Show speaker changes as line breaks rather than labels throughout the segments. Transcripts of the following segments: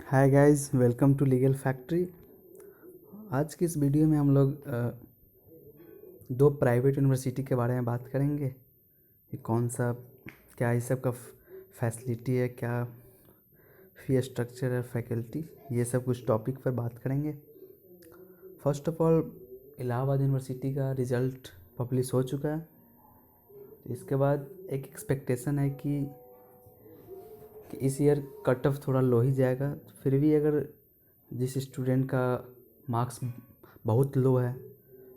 Hi guys, welcome to legal factory. आज की इस वीडियो में हम लोग दो प्राइवेट यूनिवर्सिटी के बारे में बात करेंगे कि कौन सा क्या इस सब का फैसिलिटी है, क्या फी स्ट्रक्चर है, फैकल्टी, ये सब कुछ टॉपिक पर बात करेंगे। First of all, Allahabad university का रिज़ल्ट पब्लिश हो चुका है। इसके बाद एक एक्सपेक्टेशन है कि इस ईयर कट ऑफ थोड़ा लो ही जाएगा। फिर भी अगर जिस स्टूडेंट का मार्क्स बहुत लो है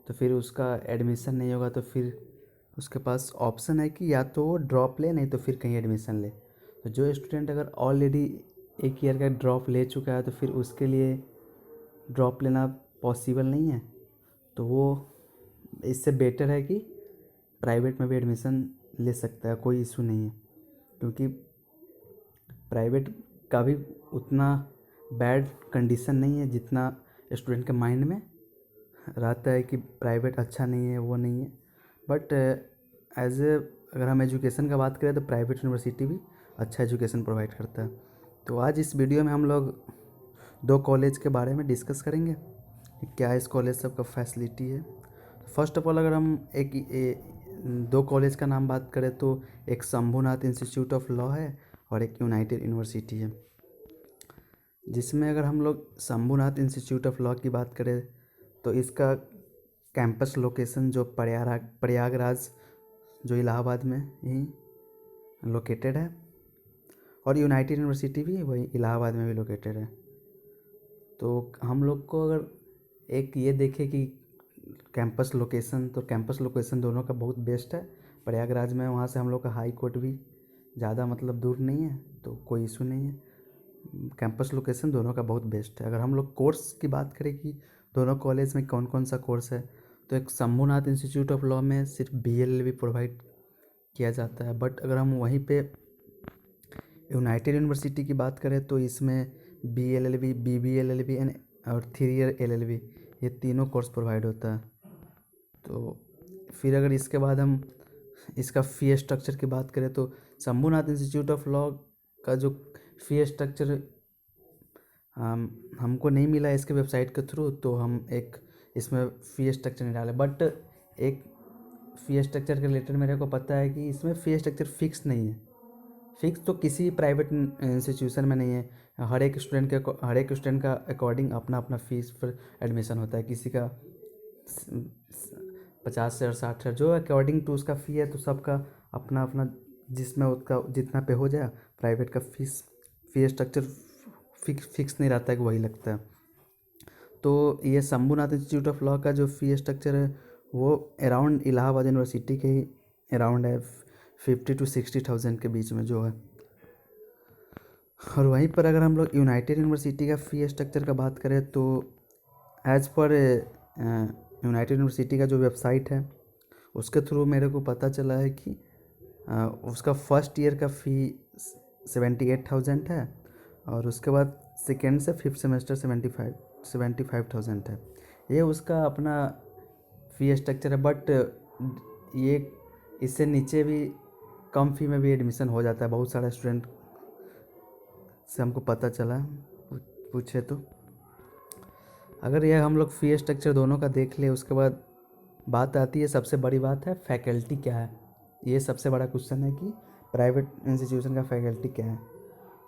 तो फिर उसका एडमिशन नहीं होगा, तो फिर उसके पास ऑप्शन है कि या तो वो ड्रॉप ले, नहीं तो फिर कहीं एडमिशन ले। तो जो स्टूडेंट अगर ऑलरेडी एक ईयर का ड्रॉप ले चुका है तो फिर उसके लिए ड्रॉप लेना पॉसिबल नहीं है। तो वो इससे बेटर है कि प्राइवेट में भी एडमिशन ले सकता है, कोई इशू नहीं है। क्योंकि प्राइवेट का भी उतना बैड कंडीशन नहीं है जितना स्टूडेंट के माइंड में रहता है कि प्राइवेट अच्छा नहीं है, वो नहीं है। बट एज ए अगर हम एजुकेशन का बात करें तो प्राइवेट यूनिवर्सिटी भी अच्छा एजुकेशन प्रोवाइड करता है। तो आज इस वीडियो में हम लोग दो कॉलेज के बारे में डिस्कस करेंगे कि क्या इस कॉलेज सब का फैसिलिटी है। फर्स्ट ऑफ ऑल, अगर हम दो कॉलेज का नाम बात करें तो एक शंभूनाथ इंस्टीट्यूट ऑफ लॉ है और एक यूनाइटेड यूनिवर्सिटी है। जिसमें अगर हम लोग शंभूनाथ इंस्टीट्यूट ऑफ लॉ की बात करें तो इसका कैंपस लोकेशन जो प्रयागराज जो इलाहाबाद में ही लोकेटेड है, और यूनाइटेड यूनिवर्सिटी भी वही इलाहाबाद में भी लोकेटेड है। तो हम लोग को अगर एक ये देखें कि कैंपस लोकेशन, तो कैंपस लोकेशन दोनों का बहुत बेस्ट है। प्रयागराज में, वहाँ से हम लोग का हाई कोर्ट भी ज़्यादा दूर नहीं है, तो कोई इशू नहीं है। कैंपस लोकेशन दोनों का बहुत बेस्ट है। अगर हम लोग कोर्स की बात करें कि दोनों कॉलेज में कौन कौन सा कोर्स है, तो एक शंभूनाथ इंस्टीट्यूट ऑफ लॉ में सिर्फ BLLB प्रोवाइड किया जाता है। बट अगर हम वहीं पे यूनाइटेड यूनिवर्सिटी की बात करें तो इसमें BLLB, BBLLB और 3 ईयर LLB, ये तीनों कोर्स प्रोवाइड होता है। तो फिर अगर इसके बाद हम इसका फ़ी स्ट्रक्चर की बात करें तो शंभूनाथ इंस्टीट्यूट ऑफ लॉ का जो फ़ी स्ट्रक्चर हमको नहीं मिला इसके वेबसाइट के थ्रू, तो हम एक इसमें फ़ी स्ट्रक्चर नहीं डाले। बट एक फ़ी स्ट्रक्चर के रिलेटेड मेरे को पता है कि इसमें फ़ी स्ट्रक्चर फिक्स नहीं है। फिक्स तो किसी प्राइवेट इंस्टीट्यूशन में नहीं है। हर एक स्टूडेंट का अकॉर्डिंग अपना अपना फीस पर एडमिशन होता है। किसी का 50 से 60 जो अकॉर्डिंग टू उसका फ़ी है, तो सबका अपना अपना जिसमें उसका जितना पे हो जाए। प्राइवेट का फ़ी स्ट्रक्चर फिक्स नहीं रहता है कि वही लगता है। तो ये शंभूनाथ इंस्टीट्यूट ऑफ लॉ का जो फ़ी स्ट्रक्चर है वो अराउंड इलाहाबाद यूनिवर्सिटी के ही अराउंड है, 50 to 60,000 के बीच में जो है। और वहीं पर अगर हम लोग यूनाइटेड यूनिवर्सिटी का फ़ी स्ट्रक्चर का बात करें तो एज़ पर यूनाइटेड यूनिवर्सिटी का जो वेबसाइट है उसके थ्रू मेरे को पता चला है कि उसका फर्स्ट ईयर का फ़ी 78,000 है, और उसके बाद सेकेंड से फिफ्थ सेमेस्टर 75,000 है। ये उसका अपना फ़ी स्ट्रक्चर है। बट ये इससे नीचे भी कम फ़ी में भी एडमिशन हो जाता है, बहुत सारा स्टूडेंट से हमको पता चला पूछे तो। अगर यह हम लोग फ़ी स्ट्रक्चर दोनों का देख ले, उसके बाद बात आती है, सबसे बड़ी बात है फैकल्टी क्या है। ये सबसे बड़ा क्वेश्चन है कि प्राइवेट इंस्टीट्यूशन का फैकल्टी क्या है।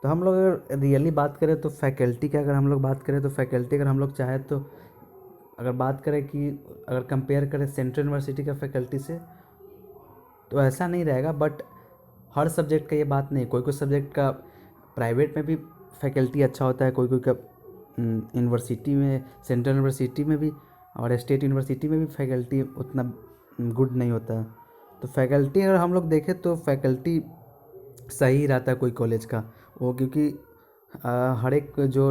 तो हम लोग अगर रियली बात करें तो फैकल्टी का अगर हम लोग बात करें तो फैकल्टी अगर हम लोग चाहे तो अगर बात करें कि अगर कंपेयर करें सेंट्रल यूनिवर्सिटी का फैकल्टी से, तो ऐसा नहीं रहेगा। बट हर सब्जेक्ट का ये बात नहीं, कोई कोई सब्जेक्ट का प्राइवेट में भी फैकल्टी अच्छा होता है, कोई कोई का यूनिवर्सिटी में, सेंट्रल यूनिवर्सिटी में भी और स्टेट यूनिवर्सिटी में भी फैकल्टी उतना गुड नहीं होता है। तो फैकल्टी अगर हम लोग देखें तो फैकल्टी सही रहता है कोई कॉलेज का वो, क्योंकि हर एक जो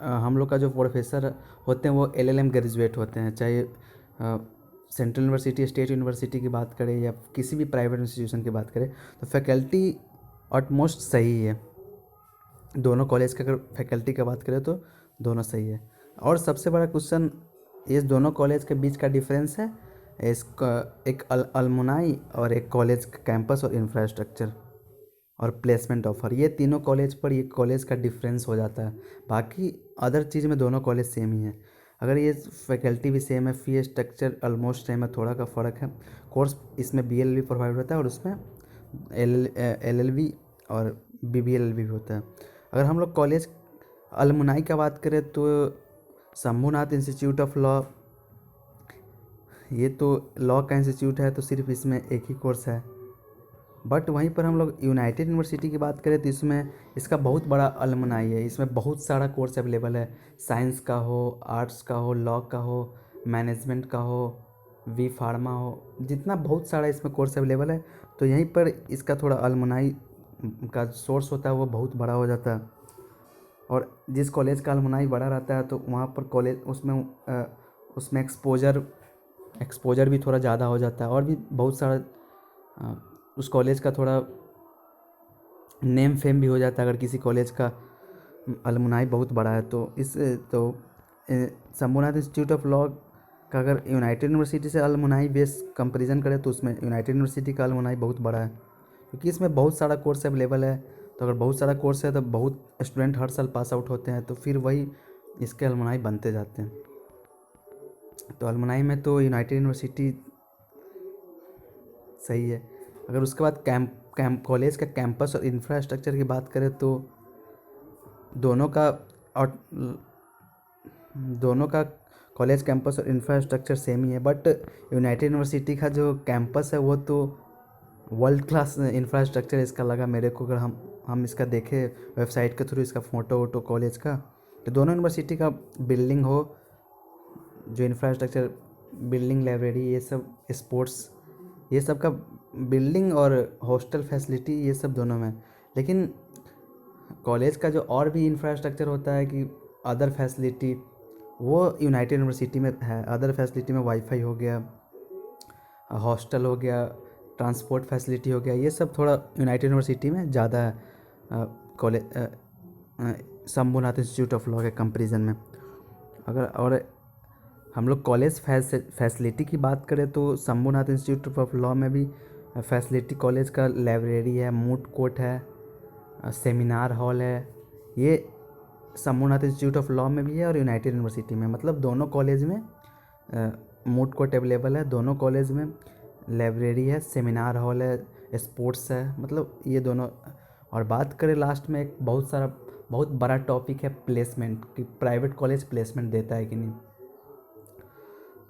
हम लोग का जो प्रोफेसर होते हैं वो LLM ग्रेजुएट होते हैं। चाहे सेंट्रल यूनिवर्सिटी, स्टेट यूनिवर्सिटी की बात करें या किसी भी प्राइवेट इंस्टीट्यूशन की बात करें, तो फैकल्टी ऑलमोस्ट सही है। दोनों कॉलेज का अगर फैकल्टी की बात करें तो दोनों सही है। और सबसे बड़ा क्वेश्चन इस दोनों कॉलेज के बीच का डिफरेंस है इसका, एक अलमुनाई और एक कॉलेज का कैंपस और इंफ्रास्ट्रक्चर। और प्लेसमेंट ऑफ़र, ये तीनों कॉलेज पर ये कॉलेज का डिफरेंस हो जाता है। बाकी अदर चीज़ में दोनों कॉलेज सेम ही है। अगर ये फैकल्टी भी सेम है, फ़ी स्ट्रक्चर ऑलमोस्ट सेम है, थोड़ा का फ़र्क है। कोर्स इसमें BLLB प्रोवाइड होता है और उसमें LLB और BBLLB भी होता है। अगर हम लोग कॉलेज अलमुनाई का बात करें तो शंभुनाथ इंस्टीट्यूट ऑफ लॉ, ये तो लॉ का इंस्टीट्यूट है, तो सिर्फ इसमें एक ही कोर्स है। बट वहीं पर हम लोग यूनाइटेड यूनिवर्सिटी की बात करें तो इसमें इसका बहुत बड़ा अलमुनाई है। इसमें बहुत सारा कोर्स अवेलेबल है, साइंस का हो, आर्ट्स का हो, लॉ का हो, मैनेजमेंट का हो, वी फार्मा हो, जितना बहुत सारा इसमें कोर्स अवेलेबल है। तो यहीं पर इसका थोड़ा अलमुनाई का सोर्स होता है वो बहुत बड़ा हो जाता है। और जिस कॉलेज का अलमुनाई बड़ा रहता है तो वहाँ पर कॉलेज उसमें एक्सपोजर भी थोड़ा ज़्यादा हो जाता है, और भी बहुत सारा उस कॉलेज का थोड़ा नेम फेम भी हो जाता है अगर किसी कॉलेज का अलमुनाई बहुत बड़ा है। तो शंभुनाथ इंस्टीट्यूट ऑफ लॉ का अगर यूनाइटेड यूनिवर्सिटी से अलमुनाई बेस कंपैरिजन करें तो उसमें यूनाइटेड यूनिवर्सिटी का अलमुनाई बहुत बड़ा है, क्योंकि इसमें बहुत सारा कोर्स अवेलेबल है। तो अगर बहुत सारा कोर्स है तो बहुत स्टूडेंट हर साल पास आउट होते हैं, तो फिर वही इसके अलमुनाई बनते जाते हैं। तो अलमुनाई में तो यूनाइटेड यूनिवर्सिटी सही है। अगर उसके बाद कॉलेज का कैंपस और इंफ्रास्ट्रक्चर की बात करें तो दोनों का और दोनों का कॉलेज कैंपस और इंफ्रास्ट्रक्चर सेम ही है। बट यूनाइटेड यूनिवर्सिटी का जो कैंपस है वो तो वर्ल्ड क्लास इंफ्रास्ट्रक्चर इसका लगा मेरे को। अगर हम इसका देखें वेबसाइट के थ्रू इसका फ़ोटो वोटो कॉलेज का, तो दोनों यूनिवर्सिटी का बिल्डिंग हो, जो इंफ्रास्ट्रक्चर, बिल्डिंग, लाइब्रेरी, ये सब, स्पोर्ट्स, ये सब का बिल्डिंग और हॉस्टल फैसिलिटी, ये सब दोनों में। लेकिन कॉलेज का जो और भी इंफ्रास्ट्रक्चर होता है कि अदर फैसिलिटी, वो यूनाइटेड यूनिवर्सिटी में है। अदर फैसिलिटी में वाईफाई हो गया, हॉस्टल हो गया, ट्रांसपोर्ट फैसिलिटी हो गया, ये सब थोड़ा यूनाइटेड यूनिवर्सिटी में ज़्यादा है college Shambhunath institute of law के कंपैरिजन में। अगर और हम लोग कॉलेज फैसिलिटी की बात करें तो शंभुनाथ इंस्टीट्यूट ऑफ लॉ में भी फैसिलिटी कॉलेज का लाइब्रेरी है, मूट कोर्ट है, सेमिनार हॉल है। ये शंभुनाथ इंस्टीट्यूट ऑफ लॉ में भी है और यूनाइटेड यूनिवर्सिटी में, मतलब दोनों कॉलेज में मूट कोर्ट अवेलेबल है, दोनों कॉलेज में लाइब्रेरी है, सेमिनार हॉल है, स्पोर्ट्स है, मतलब ये दोनों। और बात करें लास्ट में एक बहुत बड़ा टॉपिक है प्लेसमेंट, कि प्राइवेट कॉलेज प्लेसमेंट देता है कि नहीं।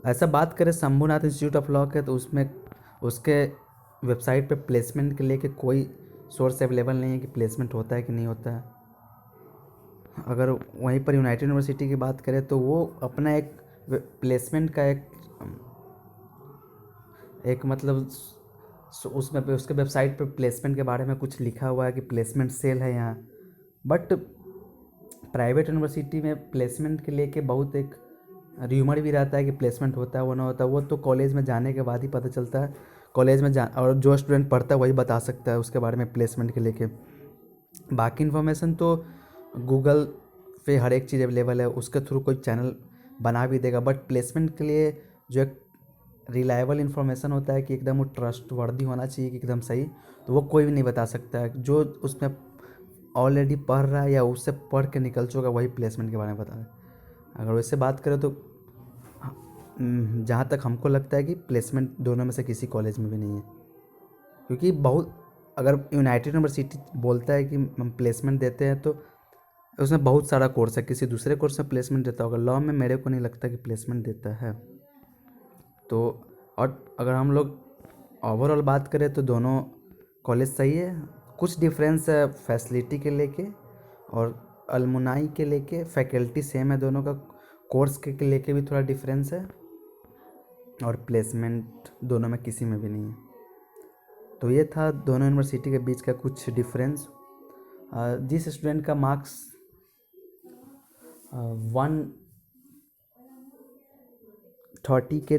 ऐसा बात करें शंभुनाथ इंस्टीट्यूट ऑफ लॉ के, तो उसमें उसके वेबसाइट पे प्लेसमेंट के लिए कि कोई सोर्स अवेलेबल नहीं है कि प्लेसमेंट होता है कि नहीं होता है। अगर वहीं पर यूनाइटेड यूनिवर्सिटी की बात करें तो वो अपना एक प्लेसमेंट का एक मतलब उसमें उसके वेबसाइट पे प्लेसमेंट के बारे में कुछ लिखा हुआ है कि प्लेसमेंट सेल है यहाँ। बट प्राइवेट यूनिवर्सिटी में प्लेसमेंट के लेके बहुत एक र्यूमर भी रहता है कि प्लेसमेंट होता है वो ना होता है, वो तो कॉलेज में जाने के बाद ही पता चलता है। कॉलेज में और जो स्टूडेंट पढ़ता है वही बता सकता है उसके बारे में प्लेसमेंट के लेके। बाकी इन्फॉर्मेशन तो गूगल पे हर एक चीज़ अवेलेबल है, उसके थ्रू कोई चैनल बना भी देगा। बट प्लेसमेंट के लिए जो एक रिलायबल इन्फॉर्मेशन होता है कि एकदम वो ट्रस्टवर्दी होना चाहिए कि एकदम सही, तो वो कोई भी नहीं बता सकता है। जो उसमें ऑलरेडी पढ़ रहा है या उससे पढ़ के निकल चुका वही प्लेसमेंट के बारे में बता रहा है। अगर वैसे बात करें तो जहाँ तक हमको लगता है कि प्लेसमेंट दोनों में से किसी कॉलेज में भी नहीं है, क्योंकि अगर यूनाइटेड यूनिवर्सिटी बोलता है कि हम प्लेसमेंट देते हैं तो उसमें बहुत सारा कोर्स है, किसी दूसरे कोर्स में प्लेसमेंट देता होगा। लॉ में मेरे को नहीं लगता कि प्लेसमेंट देता है। तो और अगर हम लोग ओवरऑल बात करें तो दोनों कॉलेज सही है। कुछ डिफरेंस है फैसिलिटी के लेके और अलमुनाई के लेके, फैकल्टी सेम है दोनों का, कोर्स के लेके भी थोड़ा डिफरेंस है, और प्लेसमेंट दोनों में किसी में भी नहीं है। तो ये था दोनों यूनिवर्सिटी के बीच का कुछ डिफरेंस। जिस स्टूडेंट का मार्क्स 130 के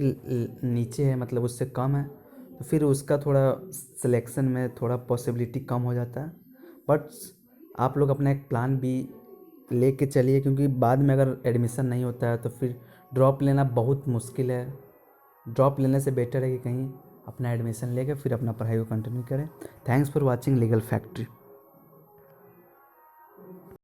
नीचे है, मतलब उससे कम है, तो फिर उसका थोड़ा सिलेक्शन में थोड़ा पॉसिबिलिटी कम हो जाता है। बट आप लोग अपना एक प्लान भी लेके चलिए, क्योंकि बाद में अगर एडमिशन नहीं होता है तो फिर ड्रॉप लेना बहुत मुश्किल है। ड्रॉप लेने से बेटर है कि कहीं अपना एडमिशन लेके फिर अपना पढ़ाई को कंटिन्यू करें। Thanks for watching legal factory.